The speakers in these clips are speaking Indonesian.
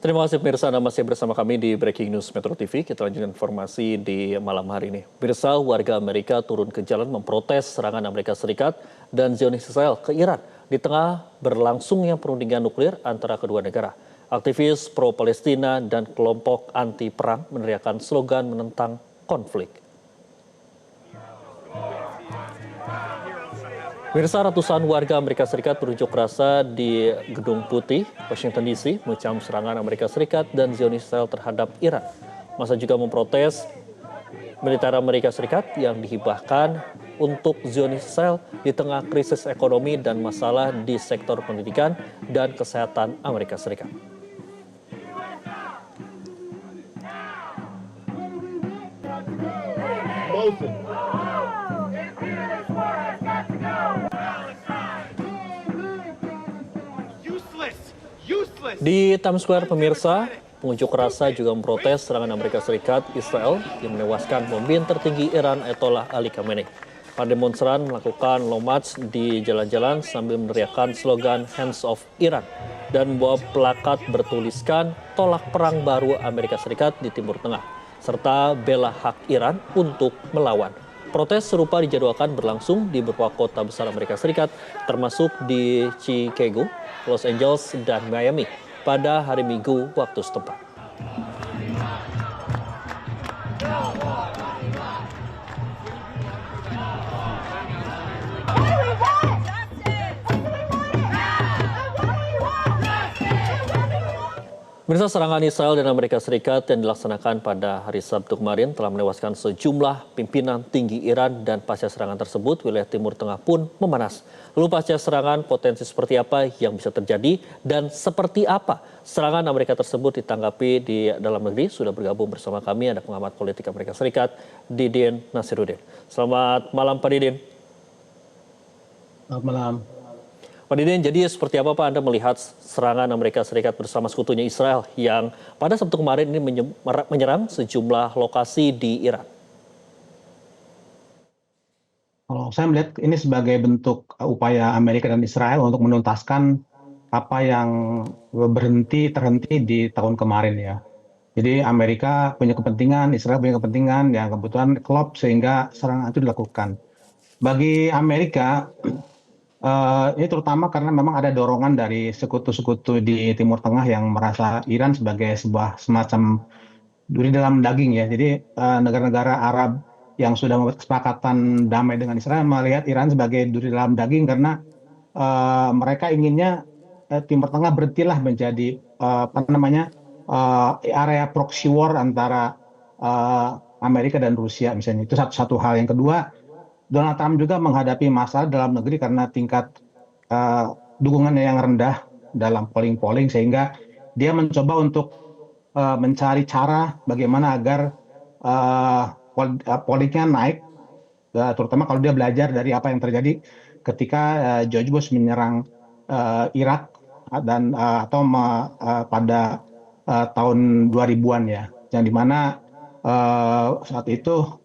Terima kasih pemirsa, Anda masih bersama kami di Breaking News Metro TV. Kita lanjutkan informasi di malam hari ini. Pemirsa, warga Amerika turun ke jalan memprotes serangan Amerika Serikat dan Zionis Israel ke Iran di tengah berlangsungnya perundingan nuklir antara kedua negara. Aktivis pro-Palestina dan kelompok anti-perang meneriakkan slogan menentang konflik. Pemirsa, ratusan warga Amerika Serikat berunjuk rasa di Gedung Putih, Washington DC, mengecam serangan Amerika Serikat dan Zionis Israel terhadap Iran. Masa juga memprotes militer Amerika Serikat yang dihibahkan untuk Zionis Israel di tengah krisis ekonomi dan masalah di sektor pendidikan dan kesehatan Amerika Serikat. Di Times Square, pemirsa, pengunjuk rasa juga memprotes serangan Amerika Serikat Israel yang menewaskan pemimpin tertinggi Iran Ayatollah Ali Khamenei. Para demonstran melakukan long march di jalan-jalan sambil meneriakkan slogan Hands Off Iran dan membawa plakat bertuliskan tolak perang baru Amerika Serikat di Timur Tengah serta bela hak Iran untuk melawan. Protes serupa dijadwalkan berlangsung di beberapa kota besar Amerika Serikat termasuk di Chicago, Los Angeles, dan Miami pada hari Minggu waktu setempat. Pemirsa, serangan Israel dan Amerika Serikat yang dilaksanakan pada hari Sabtu kemarin telah menewaskan sejumlah pimpinan tinggi Iran dan pasca serangan tersebut wilayah Timur Tengah pun memanas. Lalu pasca serangan potensi seperti apa yang bisa terjadi dan seperti apa serangan Amerika tersebut ditanggapi di dalam negeri? Sudah bergabung bersama kami ada pengamat politik Amerika Serikat Didin Nasiruddin. Selamat malam Pak Didin. Selamat malam. Pak Didin, jadi seperti apa Pak Anda melihat serangan Amerika Serikat bersama sekutunya Israel yang pada Sabtu kemarin ini menyerang sejumlah lokasi di Iran? Kalau saya melihat ini sebagai bentuk upaya Amerika dan Israel untuk menuntaskan apa yang terhenti di tahun kemarin ya. Jadi Amerika punya kepentingan, Israel punya kepentingan, yang kebetulan klop sehingga serangan itu dilakukan. Bagi Amerika, ini terutama karena memang ada dorongan dari sekutu-sekutu di Timur Tengah yang merasa Iran sebagai sebuah semacam duri dalam daging ya. Jadi negara-negara Arab yang sudah membuat kesepakatan damai dengan Israel melihat Iran sebagai duri dalam daging karena mereka inginnya Timur Tengah berhentilah menjadi area proxy war antara Amerika dan Rusia misalnya. Itu satu hal. Yang kedua, Donald Trump juga menghadapi masalah dalam negeri karena tingkat dukungannya yang rendah dalam polling sehingga dia mencoba untuk mencari cara bagaimana agar pollingnya naik, terutama kalau dia belajar dari apa yang terjadi ketika George Bush menyerang Irak dan pada tahun 2000-an ya, yang dimana saat itu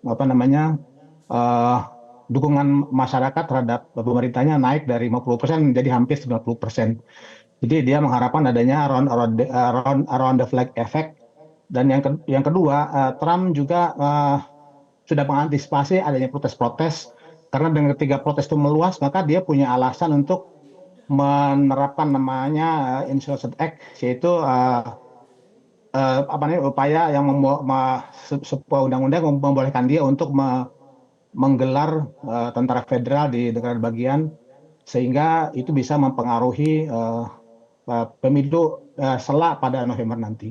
dukungan masyarakat terhadap pemerintahnya naik dari 50% menjadi hampir 90%. Jadi dia mengharapkan adanya around the flag effect. Dan yang kedua, Trump juga sudah mengantisipasi adanya protes-protes karena dengan ketiga protes itu meluas, maka dia punya alasan untuk menerapkan namanya Insurrection Act, yaitu upaya yang sebuah undang-undang membolehkan dia untuk menggelar tentara federal di negara bagian sehingga itu bisa mempengaruhi pemilu sela pada November nanti.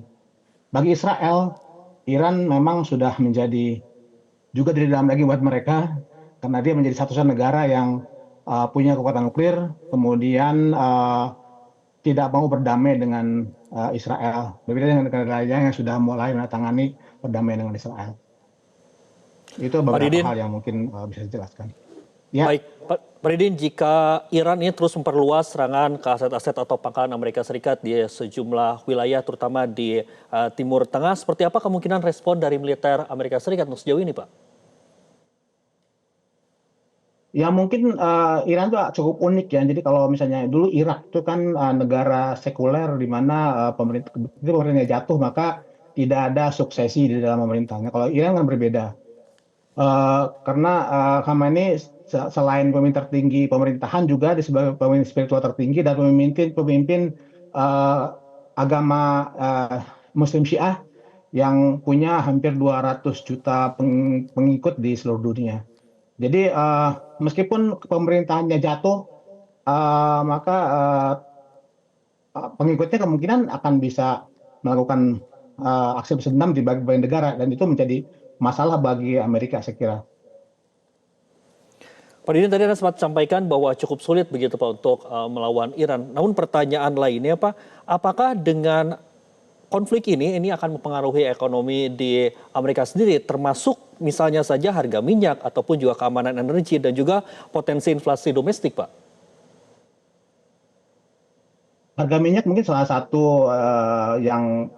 Bagi Israel, Iran memang sudah menjadi juga di dalam daging buat mereka karena dia menjadi satu-satunya negara yang punya kekuatan nuklir, kemudian tidak mau berdamai dengan Israel. Berbeda dengan negara lainnya yang sudah mulai menandatangani perdamaian dengan Israel. Itu beberapa hal yang mungkin bisa dijelaskan. Ya. Baik, Pak Didin, jika Iran ini terus memperluas serangan ke aset-aset atau pangkalan Amerika Serikat di sejumlah wilayah, terutama di Timur Tengah, seperti apa kemungkinan respon dari militer Amerika Serikat untuk sejauh ini, Pak? Ya mungkin Iran tuh cukup unik ya. Jadi kalau misalnya dulu Irak itu kan negara sekuler di mana pemerintah itu pemerintahnya jatuh maka tidak ada suksesi di dalam pemerintahnya. Kalau Iran kan berbeda. Karena Khamenei selain pemimpin tertinggi pemerintahan juga di sebagai pemimpin spiritual tertinggi dan pemimpin pemimpin eh, agama Muslim Syiah yang punya hampir 200 juta pengikut di seluruh dunia. Jadi meskipun pemerintahannya jatuh, maka pengikutnya kemungkinan akan bisa melakukan aksi balas dendam di berbagai negara dan itu menjadi masalah bagi Amerika saya kira. Pak Didin, tadi Anda sempat sampaikan bahwa cukup sulit begitu Pak untuk melawan Iran. Namun pertanyaan lainnya Pak, apakah dengan konflik ini akan mempengaruhi ekonomi di Amerika sendiri, termasuk misalnya saja harga minyak ataupun juga keamanan energi dan juga potensi inflasi domestik Pak? Harga minyak mungkin salah satu yang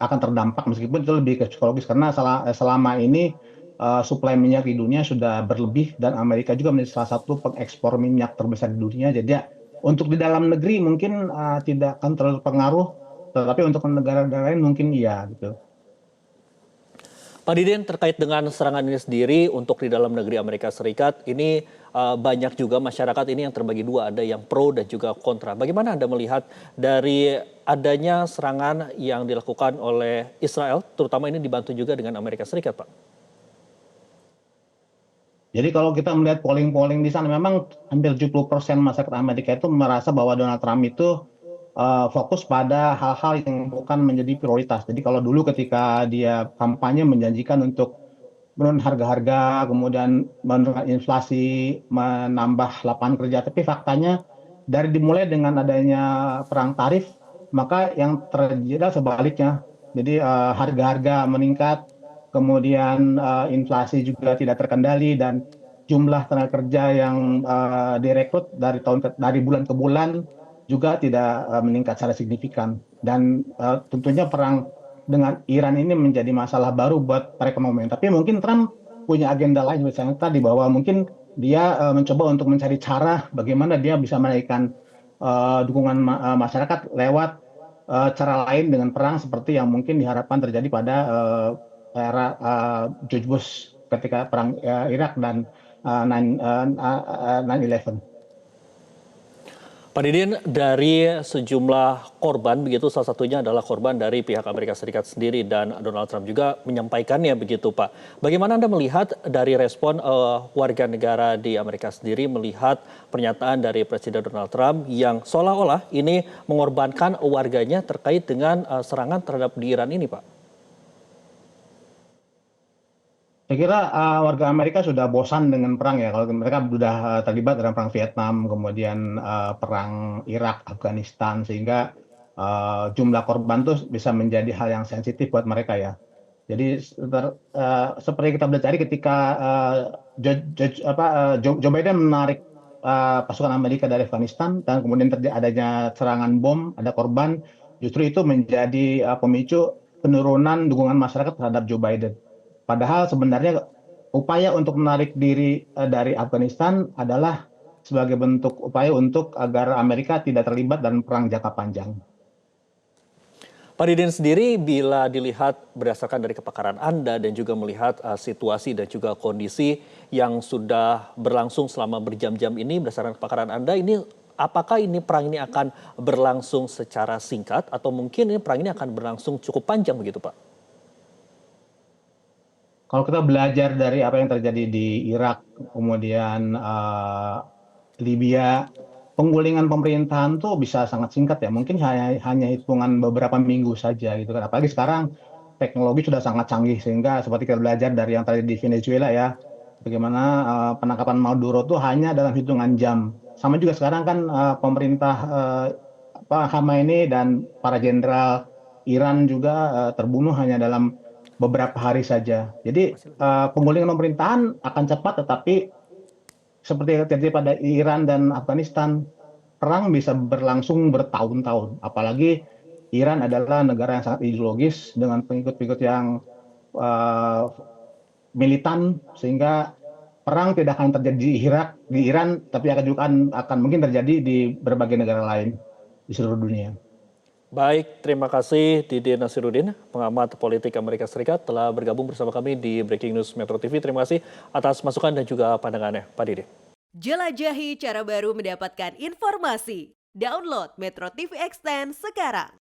akan terdampak meskipun itu lebih ke psikologis karena selama ini suplai minyak di dunia sudah berlebih dan Amerika juga menjadi salah satu pengekspor minyak terbesar di dunia. Jadi ya, untuk di dalam negeri mungkin tidak akan terlalu pengaruh, tetapi untuk negara-negara lain mungkin iya gitu. Pak Didin, terkait dengan serangan ini sendiri untuk di dalam negeri Amerika Serikat, ini banyak juga masyarakat ini yang terbagi dua, ada yang pro dan juga kontra. Bagaimana Anda melihat dari adanya serangan yang dilakukan oleh Israel, terutama ini dibantu juga dengan Amerika Serikat, Pak? Jadi kalau kita melihat polling-polling di sana, memang hampir 70% masyarakat Amerika itu merasa bahwa Donald Trump itu fokus pada hal-hal yang bukan menjadi prioritas. Jadi kalau dulu ketika dia kampanye menjanjikan untuk menurunkan harga-harga, kemudian menurunkan inflasi, menambah lapangan kerja, tapi faktanya dari dimulai dengan adanya perang tarif, maka yang terjadi adalah sebaliknya. Jadi harga-harga meningkat, kemudian inflasi juga tidak terkendali dan jumlah tenaga kerja yang direkrut dari bulan ke bulan juga tidak meningkat secara signifikan. Dan tentunya perang dengan Iran ini menjadi masalah baru buat perekonomian. Tapi mungkin Trump punya agenda lain misalnya tadi bahwa mungkin dia mencoba untuk mencari cara bagaimana dia bisa menaikkan dukungan masyarakat lewat cara lain dengan perang seperti yang mungkin diharapkan terjadi pada era George Bush ketika perang Irak dan 9/11. Pak Didin, dari sejumlah korban begitu, salah satunya adalah korban dari pihak Amerika Serikat sendiri dan Donald Trump juga menyampaikannya begitu Pak. Bagaimana Anda melihat dari respon warga negara di Amerika sendiri melihat pernyataan dari Presiden Donald Trump yang seolah-olah ini mengorbankan warganya terkait dengan serangan terhadap di Iran ini Pak? Saya kira warga Amerika sudah bosan dengan perang ya. Kalau mereka sudah terlibat dalam perang Vietnam, kemudian perang Irak, Afghanistan, sehingga jumlah korban itu bisa menjadi hal yang sensitif buat mereka ya. Jadi seperti kita pelajari ketika Joe Biden menarik pasukan Amerika dari Afghanistan dan kemudian terjadi adanya serangan bom, ada korban, justru itu menjadi pemicu penurunan dukungan masyarakat terhadap Joe Biden. Padahal sebenarnya upaya untuk menarik diri dari Afghanistan adalah sebagai bentuk upaya untuk agar Amerika tidak terlibat dalam perang jangka panjang. Pak Didin sendiri bila dilihat berdasarkan dari kepakaran Anda dan juga melihat situasi dan juga kondisi yang sudah berlangsung selama berjam-jam ini berdasarkan kepakaran Anda ini apakah ini perang ini akan berlangsung secara singkat atau mungkin ini perang ini akan berlangsung cukup panjang begitu Pak? Kalau kita belajar dari apa yang terjadi di Irak, kemudian Libya, penggulingan pemerintahan tuh bisa sangat singkat ya. Mungkin hanya hitungan beberapa minggu saja gitu kan. Apalagi sekarang teknologi sudah sangat canggih sehingga seperti kita belajar dari yang tadi di Venezuela ya, bagaimana penangkapan Maduro tuh hanya dalam hitungan jam. Sama juga sekarang kan pemerintah Khamenei dan para jenderal Iran juga terbunuh hanya dalam beberapa hari saja. Jadi penggulingan pemerintahan akan cepat, tetapi seperti yang terjadi pada Iran dan Afghanistan, perang bisa berlangsung bertahun-tahun. Apalagi Iran adalah negara yang sangat ideologis dengan pengikut-pengikut yang uh, militan, sehingga perang tidak akan terjadi di Irak, di Iran, tapi akan mungkin terjadi di berbagai negara lain di seluruh dunia. Baik, terima kasih Didi Nasiruddin, pengamat politik Amerika Serikat, telah bergabung bersama kami di Breaking News Metro TV. Terima kasih atas masukan dan juga pandangannya, Pak Didi. Jelajahi cara baru mendapatkan informasi. Download Metro TV Extend sekarang.